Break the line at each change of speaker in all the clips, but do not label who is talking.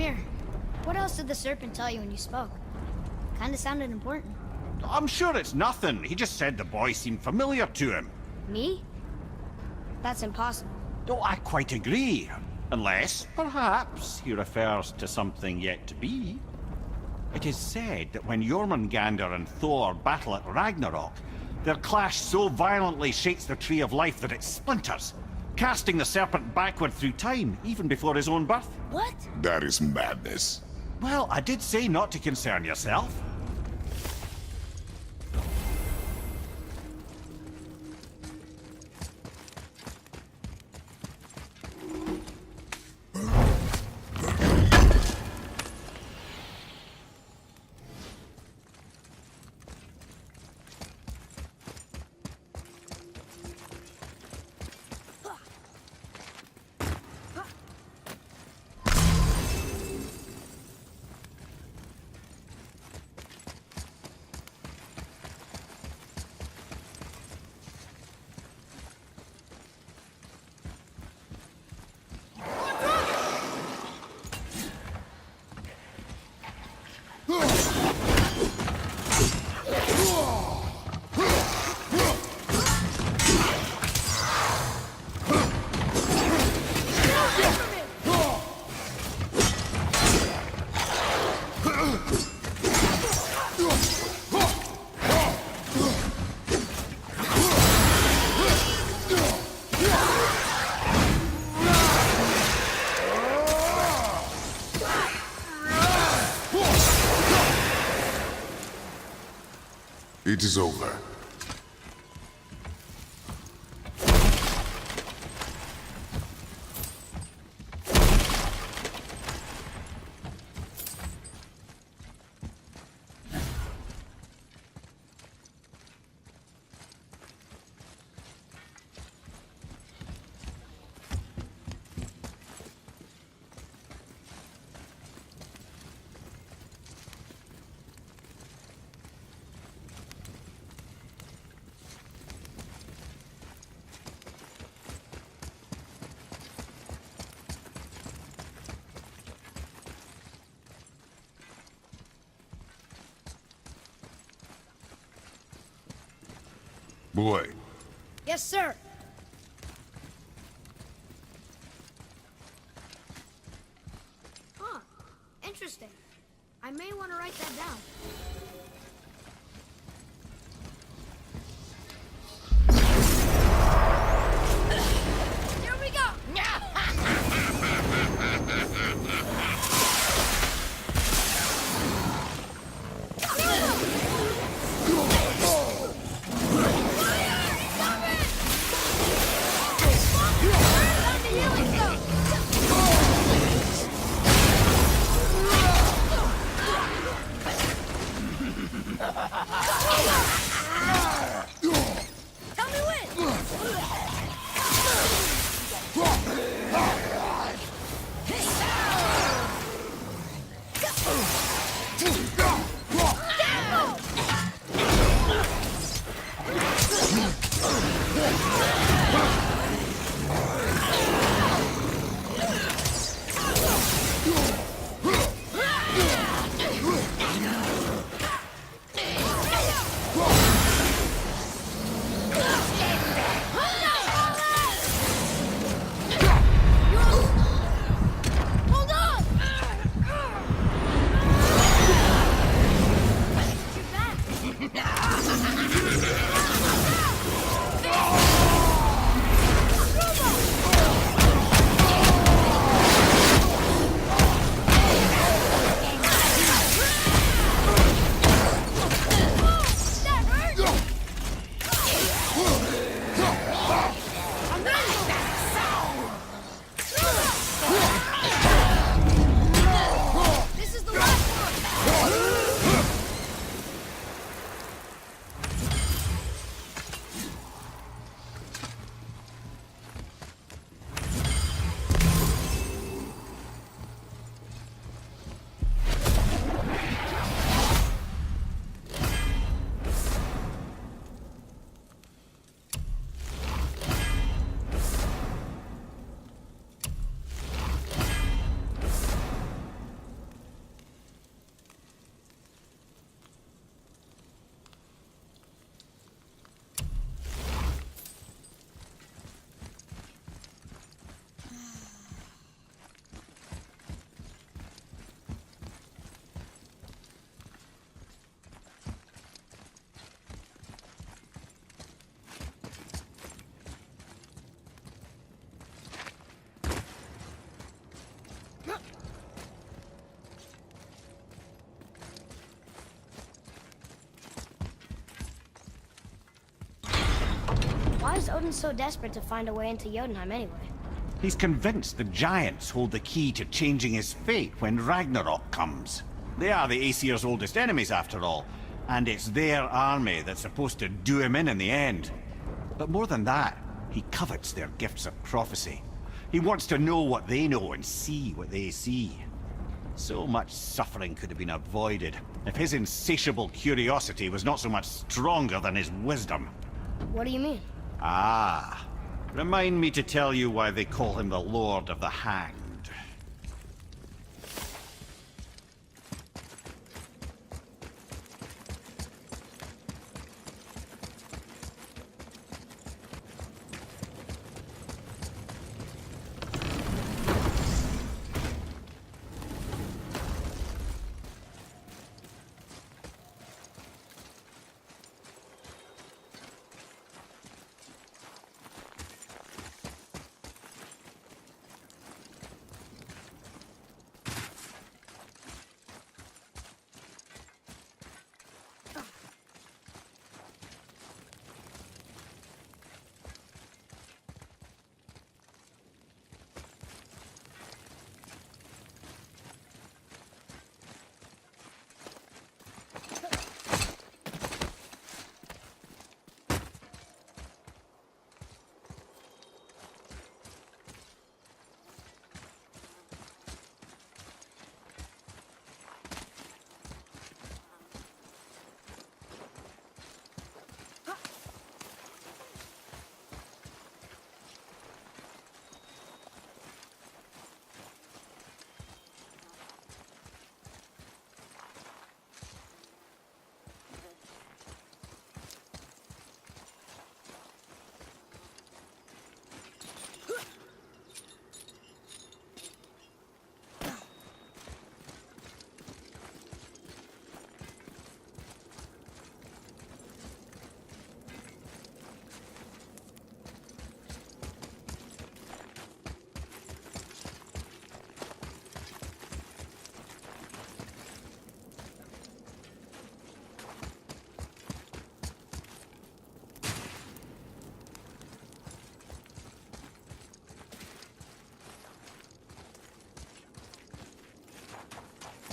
Mimir, what else did the serpent tell you when you spoke? Kinda sounded important.
I'm sure it's nothing. He just said the boy seemed familiar to him.
Me? That's impossible.
Oh, I quite agree. Unless, perhaps, he refers to something yet to be. It is said that when Jormungandr and Thor battle at Ragnarok, their clash so violently shakes the Tree of Life that it splinters, casting the serpent backward through time, even before his own birth.
What?
That is madness.
Well, I did say not to concern yourself.
It is over. Boy.
Yes, sir. Huh. Interesting. I may want to write that down. Here we go! Why is Odin so desperate to find a way into Jotunheim anyway?
He's convinced the giants hold the key to changing his fate when Ragnarok comes. They are the Aesir's oldest enemies, after all, and it's their army that's supposed to do him in the end. But more than that, he covets their gifts of prophecy. He wants to know what they know and see what they see. So much suffering could have been avoided if his insatiable curiosity was not so much stronger than his wisdom.
What do you mean?
Ah, remind me to tell you why they call him the Lord of the Hanged.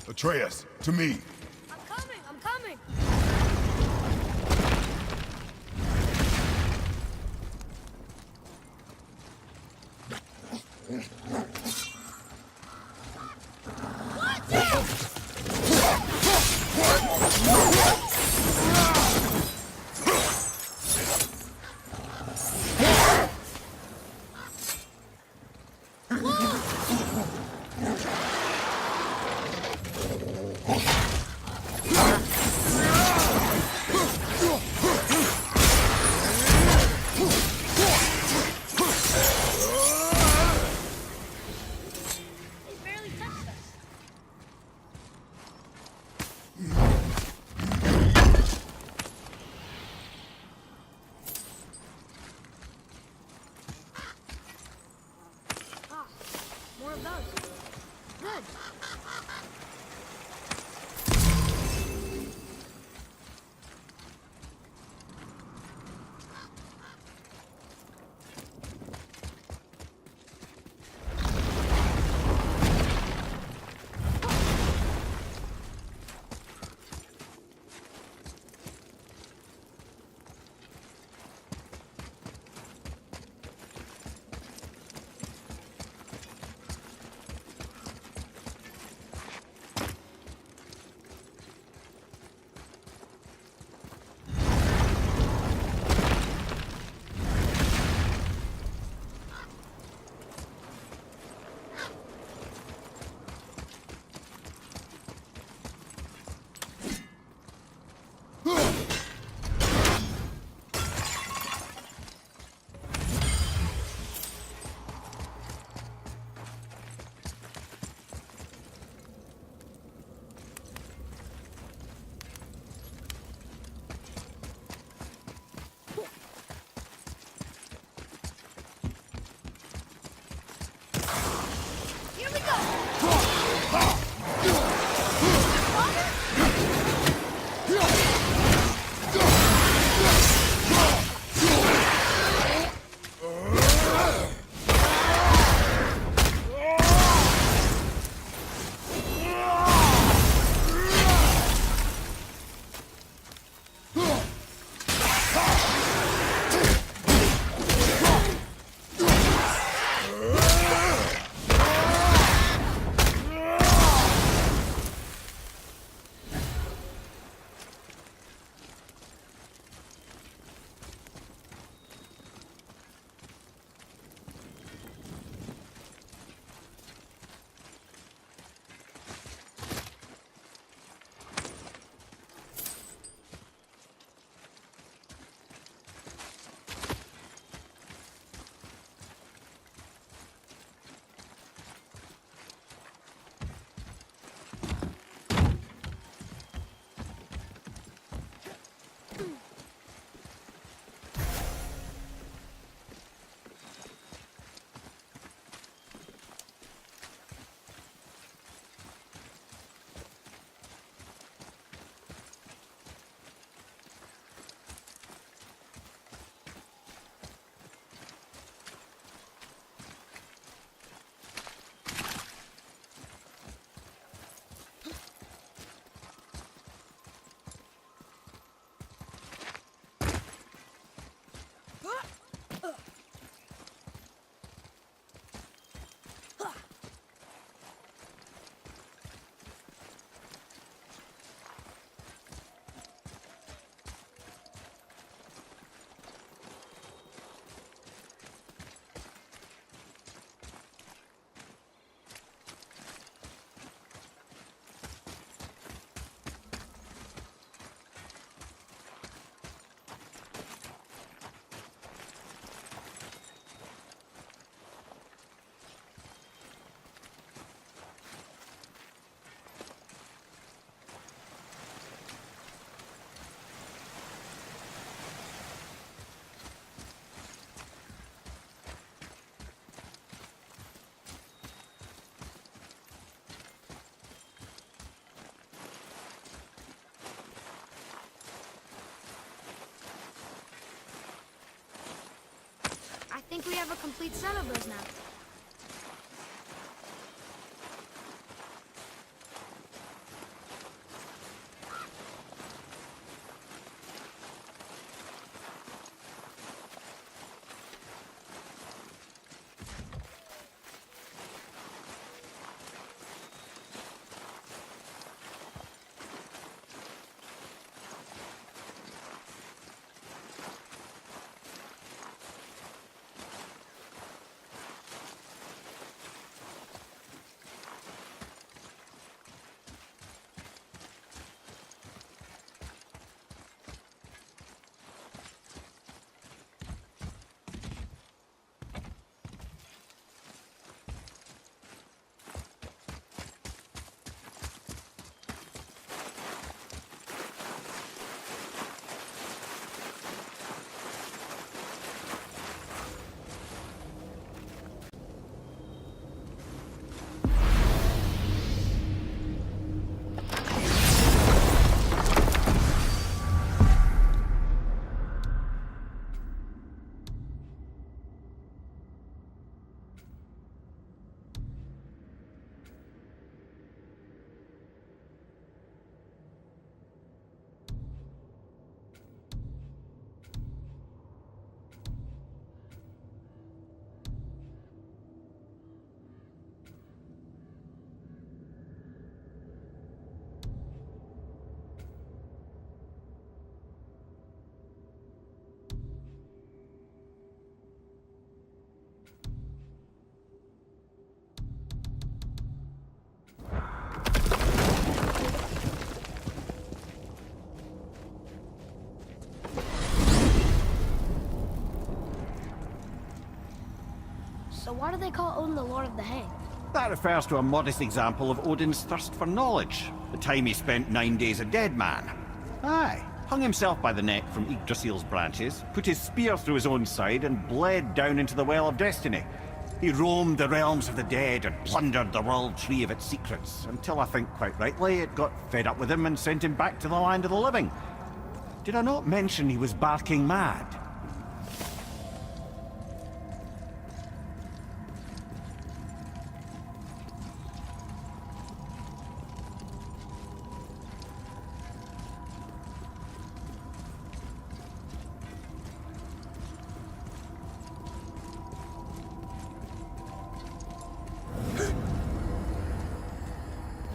Atreus, to me.
I'm coming! They barely touched us. Ah, more of those. Good. think we have a complete set of those now. So why do they call Odin the Lord of the Hang?
That refers to a modest example of Odin's thirst for knowledge. The time he spent 9 days a dead man. Aye, hung himself by the neck from Yggdrasil's branches, put his spear through his own side, and bled down into the Well of Destiny. He roamed the realms of the dead and plundered the World Tree of its secrets, until I think quite rightly it got fed up with him and sent him back to the land of the living. Did I not mention he was barking mad?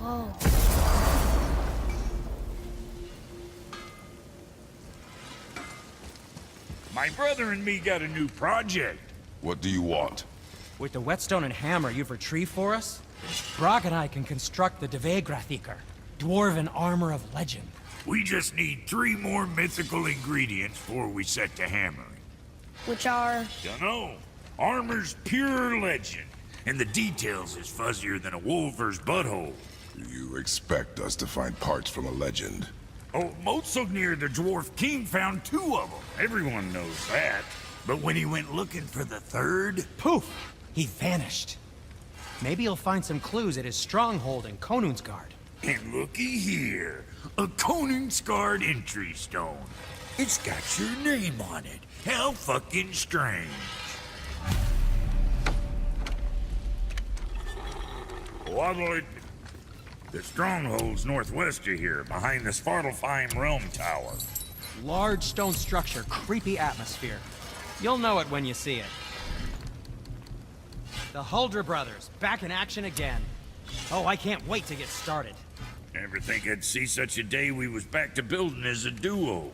Whoa.
My brother and me got a new project.
What do you want?
With the whetstone and hammer you've retrieved for us, Brock and I can construct the Dvegrathikr, dwarven armor of legend.
We just need 3 more mythical ingredients before we set to hammering.
Which are...
Dunno. Armor's pure legend, and the details is fuzzier than a wolver's butthole.
You expect us to find parts from a legend?
Oh, Motsognir the Dwarf King found 2 of them. Everyone knows that. But when he went looking for the 3rd...
Poof! He vanished. Maybe he'll find some clues at his stronghold in Konungsgard.
And looky here. A Konungsgard entry stone. It's got your name on it. How fucking strange. Waddle it. The stronghold's northwest of here, behind the Svartalfheim Realm Tower.
Large stone structure, creepy atmosphere. You'll know it when you see it. The Huldra brothers, back in action again. Oh, I can't wait to get started.
Never think I'd see such a day we was back to building as a duo.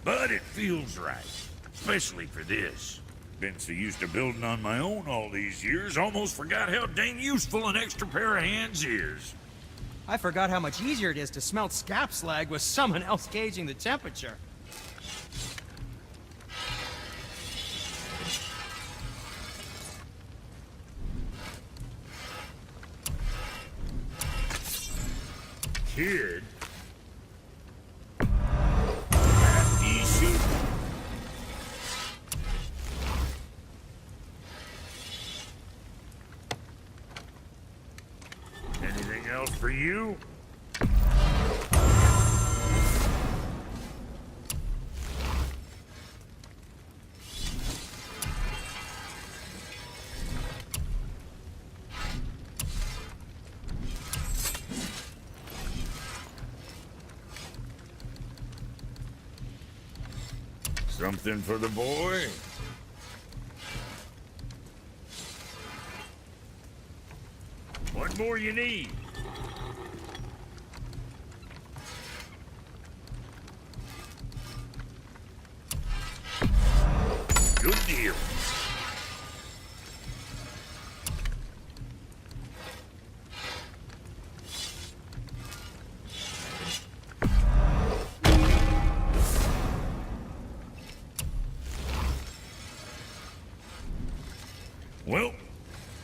But it feels right, especially for this. Been so used to building on my own all these years, almost forgot how dang useful an extra pair of hands is.
I forgot how much easier it is to smelt scap slag with someone else gauging the temperature.
Kid? After shoot. Anything else for you? Something for the boy? What more you need? Good deal. Well,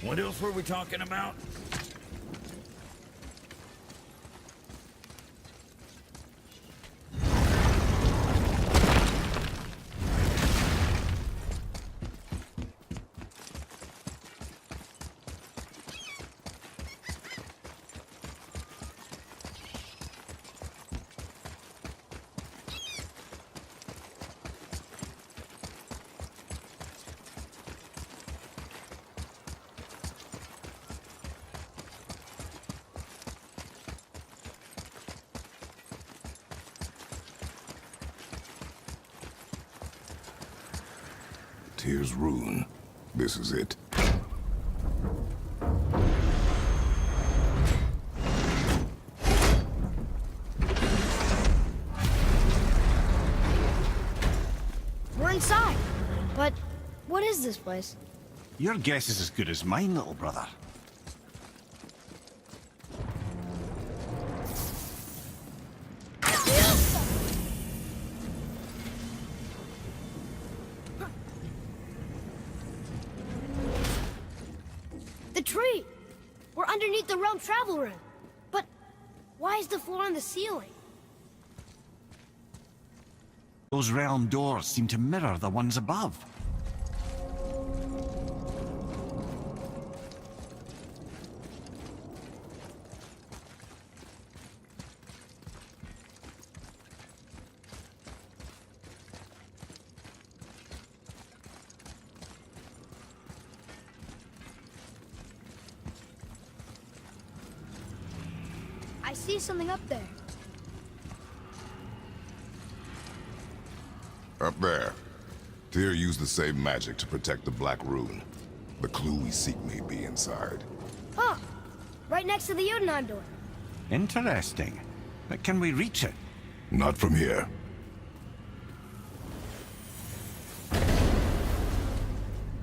what else were we talking about?
Here's Rune. This is it.
We're inside. But what is this place?
Your guess is as good as mine, little brother.
The tree! We're underneath the realm travel room. But why is the floor on the ceiling?
Those realm doors seem to mirror the ones above.
I see something up there.
Up there. Tyr used the same magic to protect the Black Rune. The clue we seek may be inside.
Oh, right next to the Jotunheim door.
Interesting. But can we reach it?
Not from here.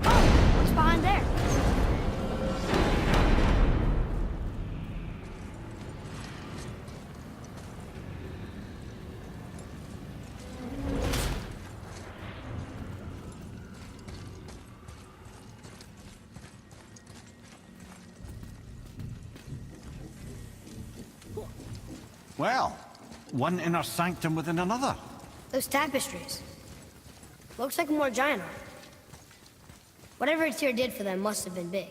Oh, what's behind there?
Well, one inner sanctum within another.
Those tapestries. Looks like more giant art. Whatever Tyr did for them must have been big.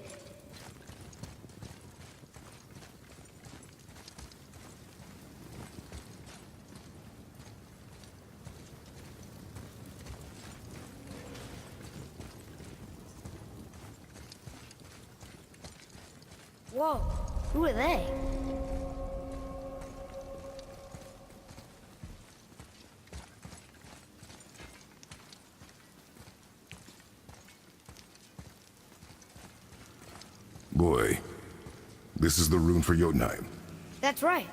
Whoa, who are they?
Boy, this is the rune for Jotunheim.
That's right.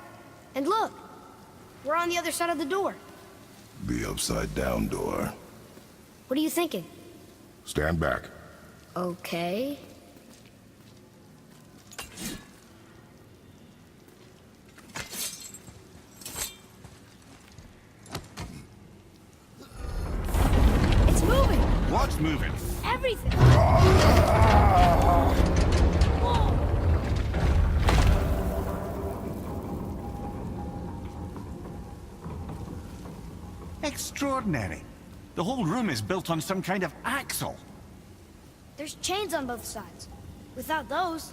And look, we're on the other side of the door.
The upside-down door.
What are you thinking?
Stand back.
Okay. It's moving!
What's moving?
Everything! Whoa!
Extraordinary. The whole room is built on some kind of axle.
There's chains on both sides. Without those...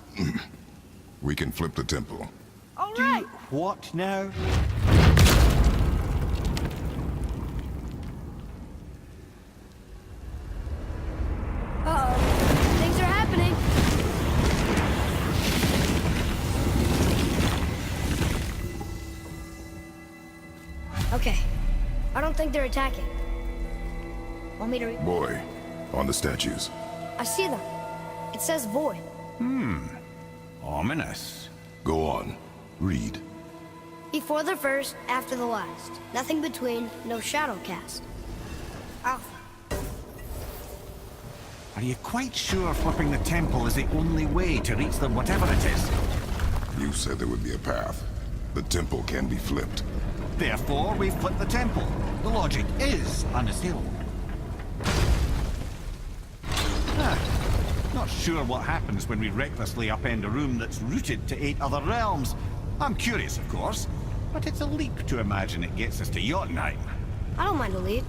We can flip the temple.
All right!
What now?
Uh-oh. Things are happening. Okay. I don't think they're attacking. Want me to read?
Boy, on the statues.
I see them. It says void.
Ominous.
Go on. Read.
Before the first, after the last. Nothing between, no shadow cast. Alpha.
Are you quite sure flipping the temple is the only way to reach them, whatever it is?
You said there would be a path. The temple can be flipped.
Therefore, we flip the temple. The logic is unassailable. Not sure what happens when we recklessly upend a room that's rooted to 8 other realms. I'm curious, of course, but it's a leap to imagine it gets us to Jotunheim.
I don't mind a lead.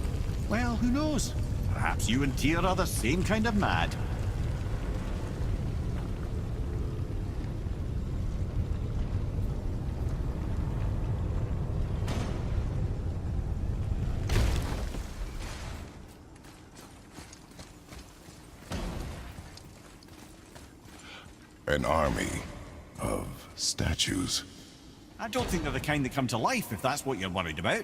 Well, who knows? Perhaps you and Tyr are the same kind of mad.
An army of statues.
I don't think they're the kind that come to life, if that's what you're worried about.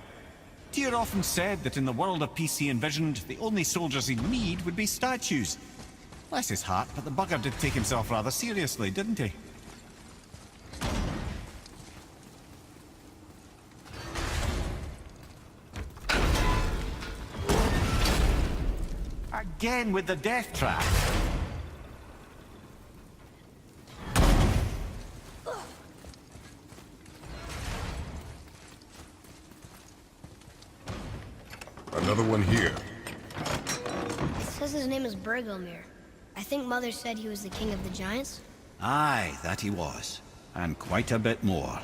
Tyr often said that in the world of peace he envisioned, the only soldiers he'd need would be statues. Bless his heart, but the bugger did take himself rather seriously, didn't he? Again with the death trap.
Another one here.
It says his name is Bergelmir. I think Mother said he was the king of the giants.
Aye, that he was. And quite a bit more.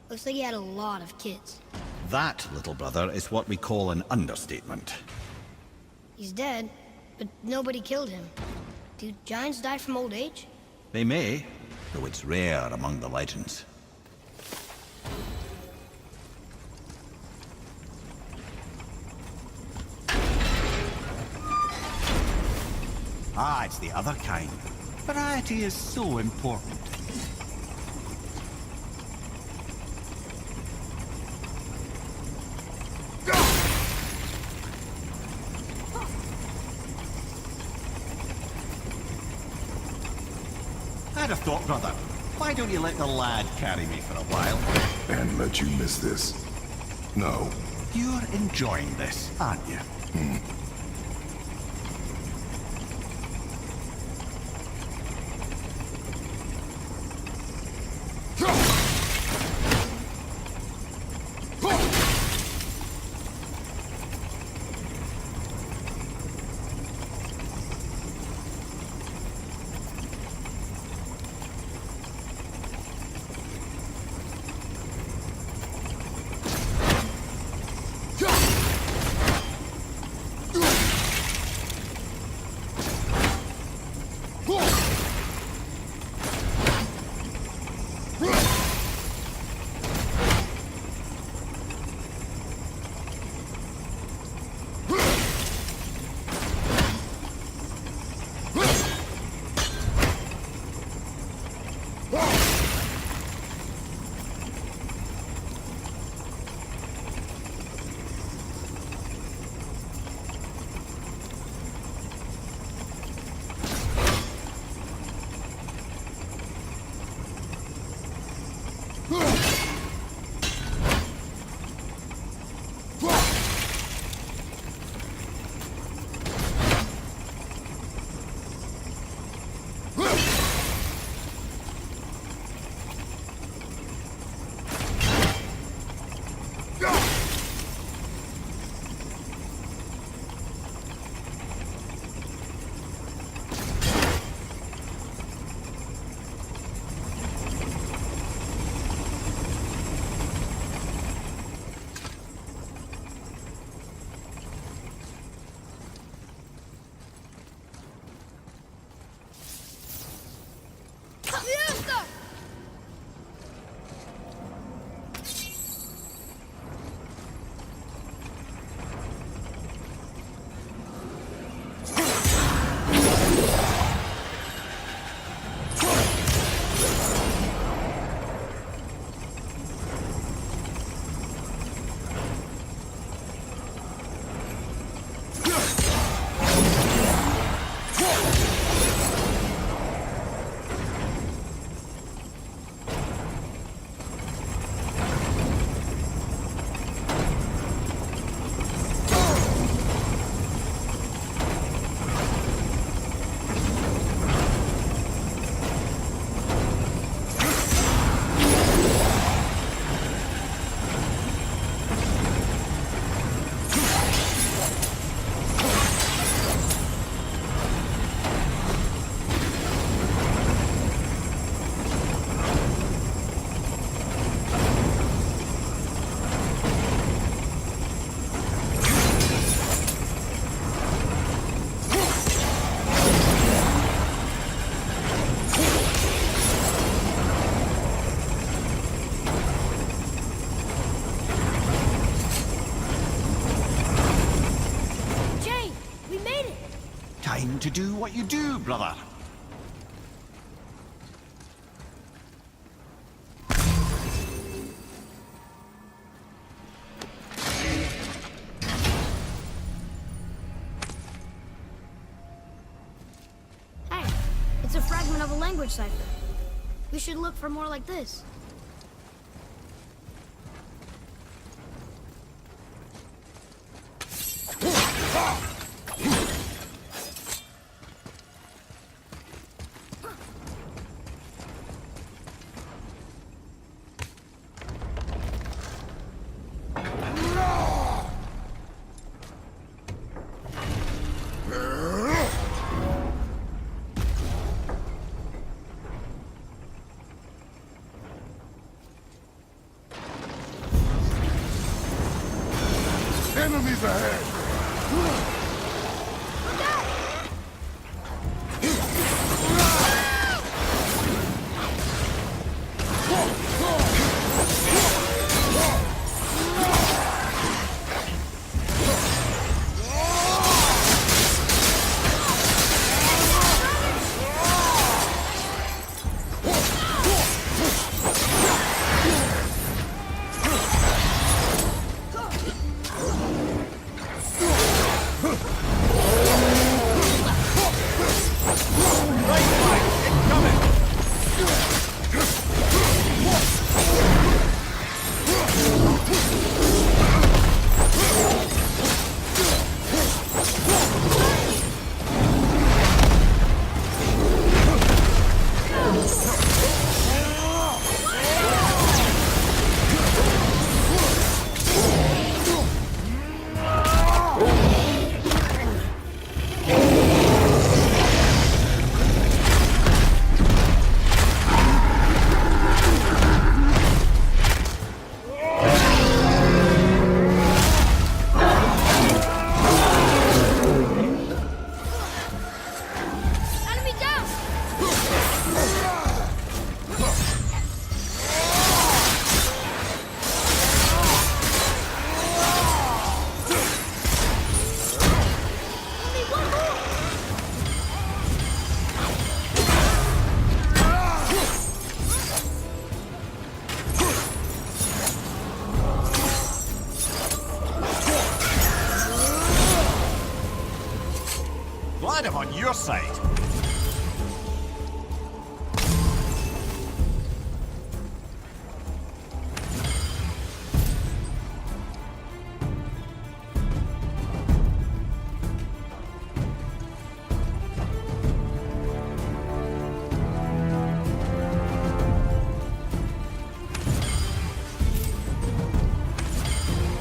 Looks like he had a lot of kids.
That, little brother, is what we call an understatement.
He's dead, but nobody killed him. Do giants die from old age?
They may, though it's rare among the legends. Ah, it's the other kind. Variety is so important. I'd have thought, brother, why don't you let the lad carry me for a while?
And let you miss this. No.
You're enjoying this, aren't you? to do what you do, brother.
Hey, it's a fragment of a language cipher. We should look for more like this.
Enemies ahead!
Enemy down! Only one more!
Glad I'm on your side.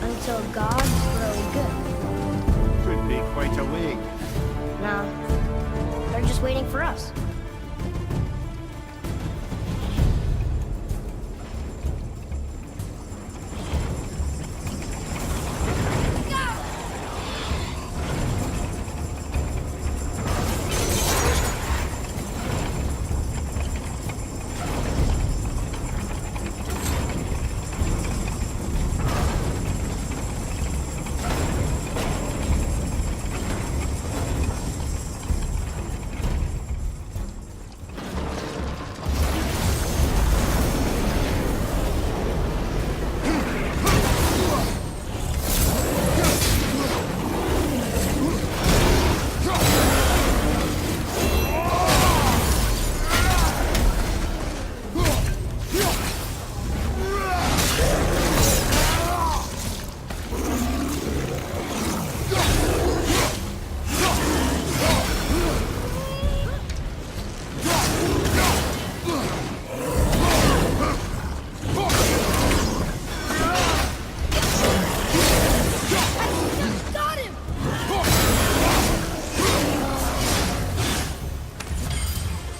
Until gods grow good.
Could be quite a wait.
Nah, they're just waiting for us.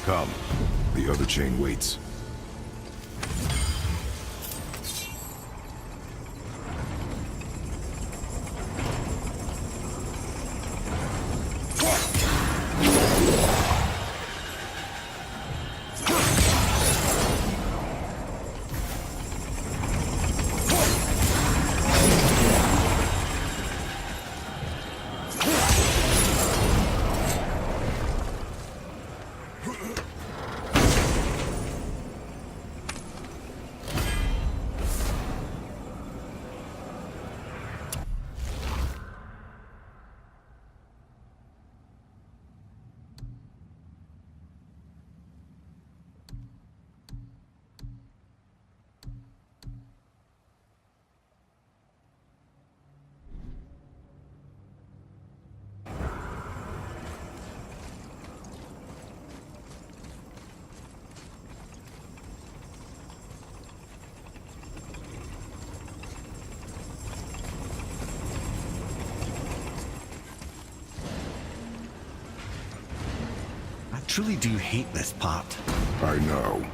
Come. The other chain waits.
truly do hate this part.
I know.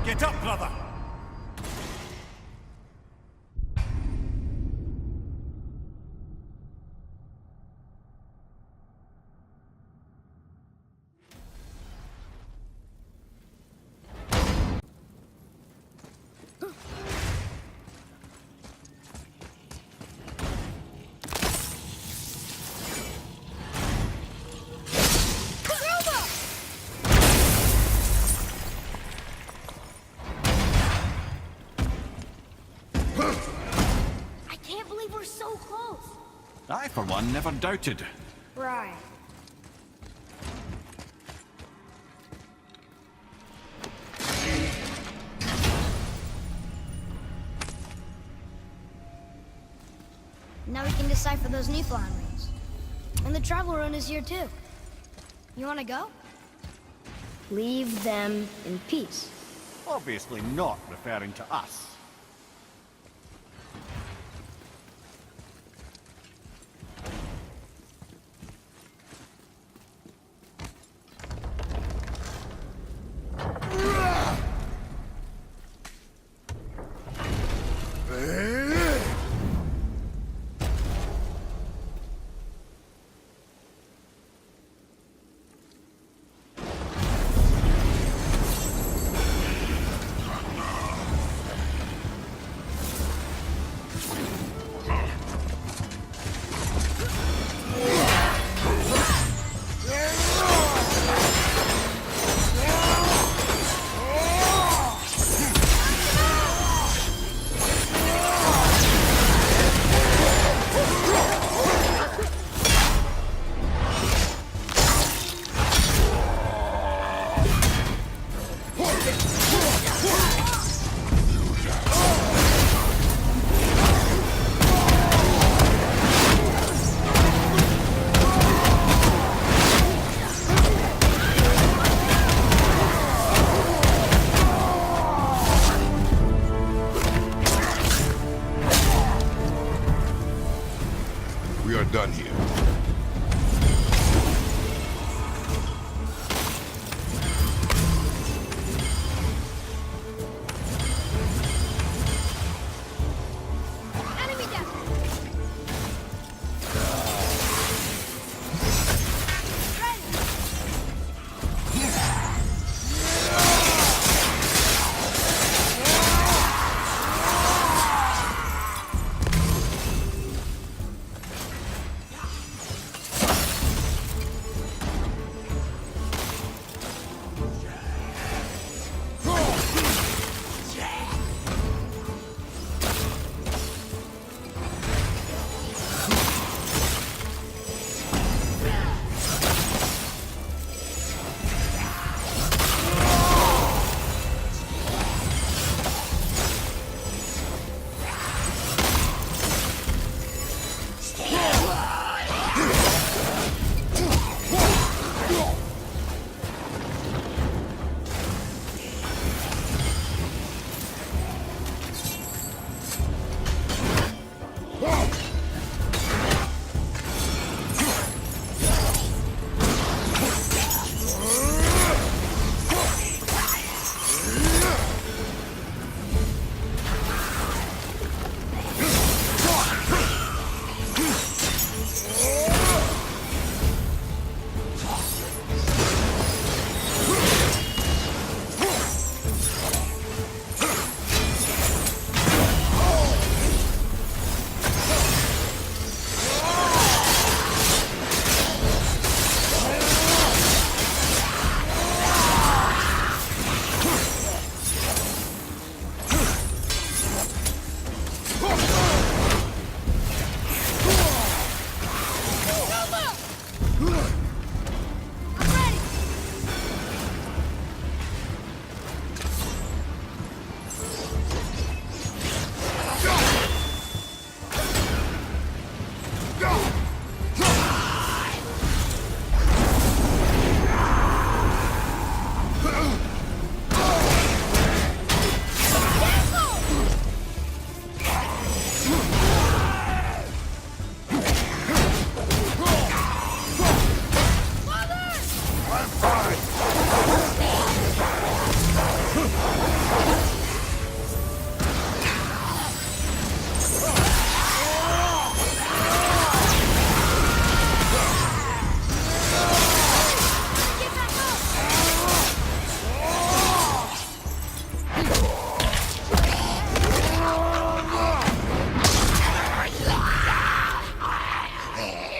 Get up, brother!
for one, never doubted.
Right. Now we can decipher those Niflheim rings. And the travel rune is here too. You wanna go? Leave them in peace.
Obviously not referring to us.
We are done here.
Enemy down!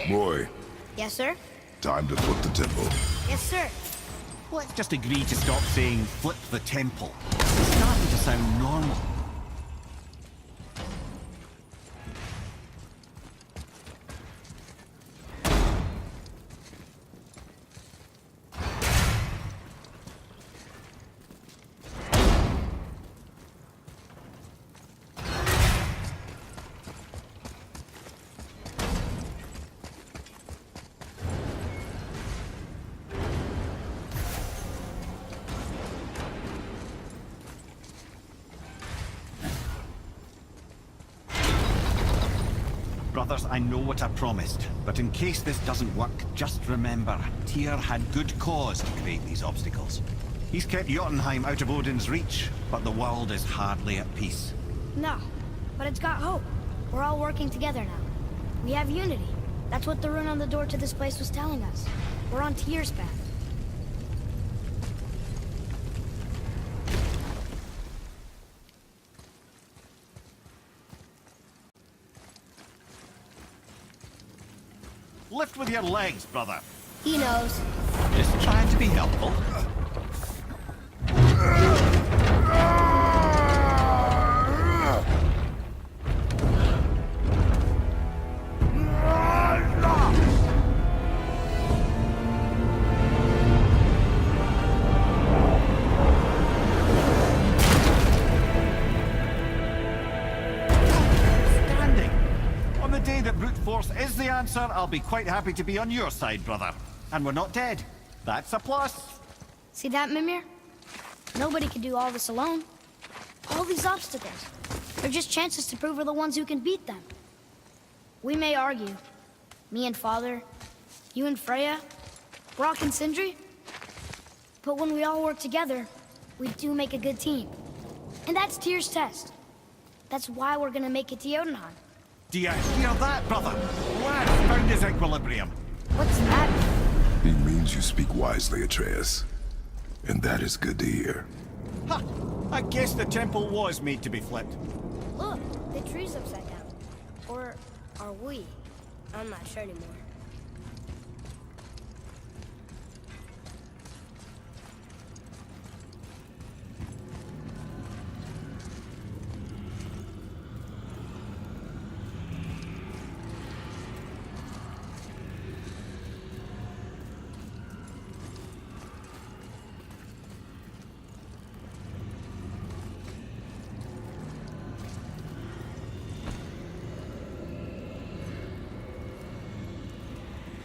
Boy,
Yes, sir?
time to flip the temple.
Yes, sir.
Let's just agree to stop saying flip the temple. It's starting to sound normal. brothers, I know what I promised. But in case this doesn't work, just remember, Tyr had good cause to create these obstacles. He's kept Jotunheim out of Odin's reach, but the world is hardly at peace.
No, but it's got hope. We're all working together now. We have unity. That's what the rune on the door to this place was telling us. We're on Tyr's path.
Lift with your legs, brother.
He knows.
Just trying to be helpful. Standing. On the day that brute force is the answer, I'll be quite happy to be on your side, brother. And we're not dead. That's a plus.
See that, Mimir? Nobody can do all this alone. All these obstacles. They're just chances to prove we're the ones who can beat them. We may argue. Me and Father, you and Freya, Brock and Sindri. But when we all work together, we do make a good team. And that's Tyr's test. That's why we're gonna make it to Jotunheim.
Do you hear that, brother? Lad found his equilibrium.
What's that?
He means you speak wisely, Atreus. And that is good to hear.
Ha! I guess the temple was made to be flipped.
Look, the tree's upside down. Or are we? I'm not sure anymore.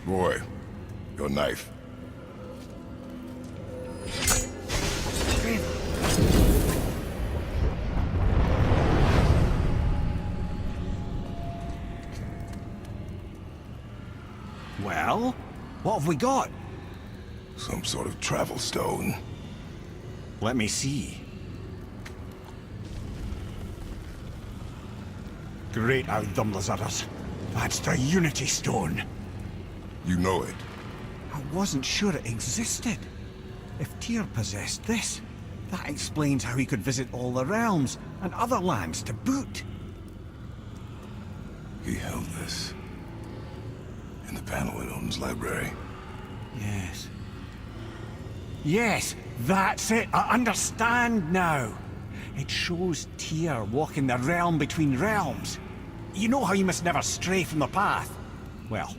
Boy, your knife.
Well, what have we got?
Some sort of travel stone.
Let me see. Great Outdumblers. That's the Unity Stone.
You know it.
I wasn't sure it existed. If Tyr possessed this, that explains how he could visit all the realms and other lands to boot.
He held this in the panel in Odin's library.
Yes. Yes, that's it. I understand now. It shows Tyr walking the realm between realms. You know how you must never stray from the path? Well,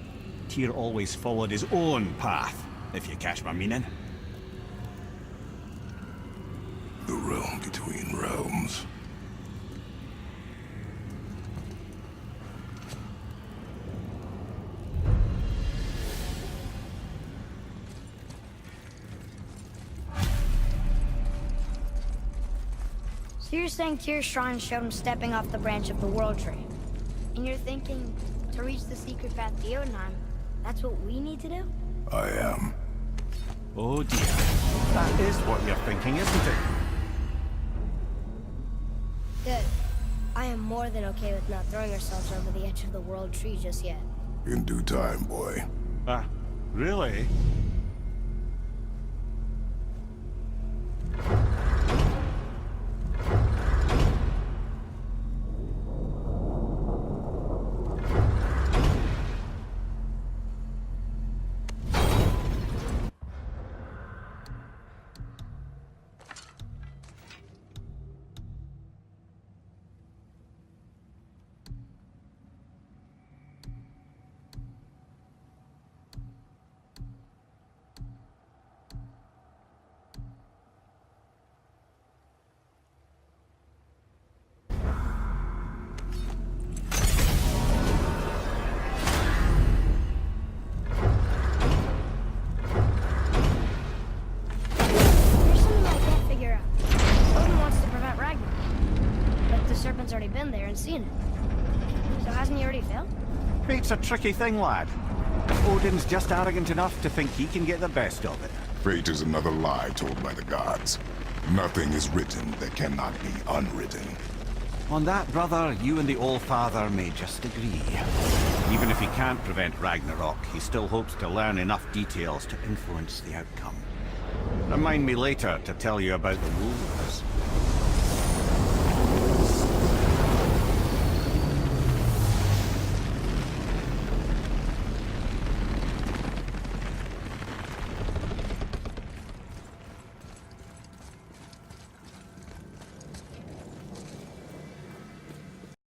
Tyr always followed his own path, if you catch my meaning.
The realm between realms.
So you're saying Tyr's shrine showed him stepping off the branch of the World Tree. And you're thinking, to reach the secret path to Jotunheim, that's what we need to do?
I am.
Oh dear. That is what you're thinking, isn't it?
Good. I am more than okay with not throwing ourselves over the edge of the World Tree just yet.
In due time, boy.
Really?
Serpent's already been there and seen it. So hasn't he already failed?
Fate's a tricky thing, lad. Odin's just arrogant enough to think he can get the best of it.
Fate is another lie told by the gods. Nothing is written that cannot be unwritten.
On that, brother, you and the All-Father may just agree. Even if he can't prevent Ragnarok, he still hopes to learn enough details to influence the outcome. Remind me later to tell you about the wolves.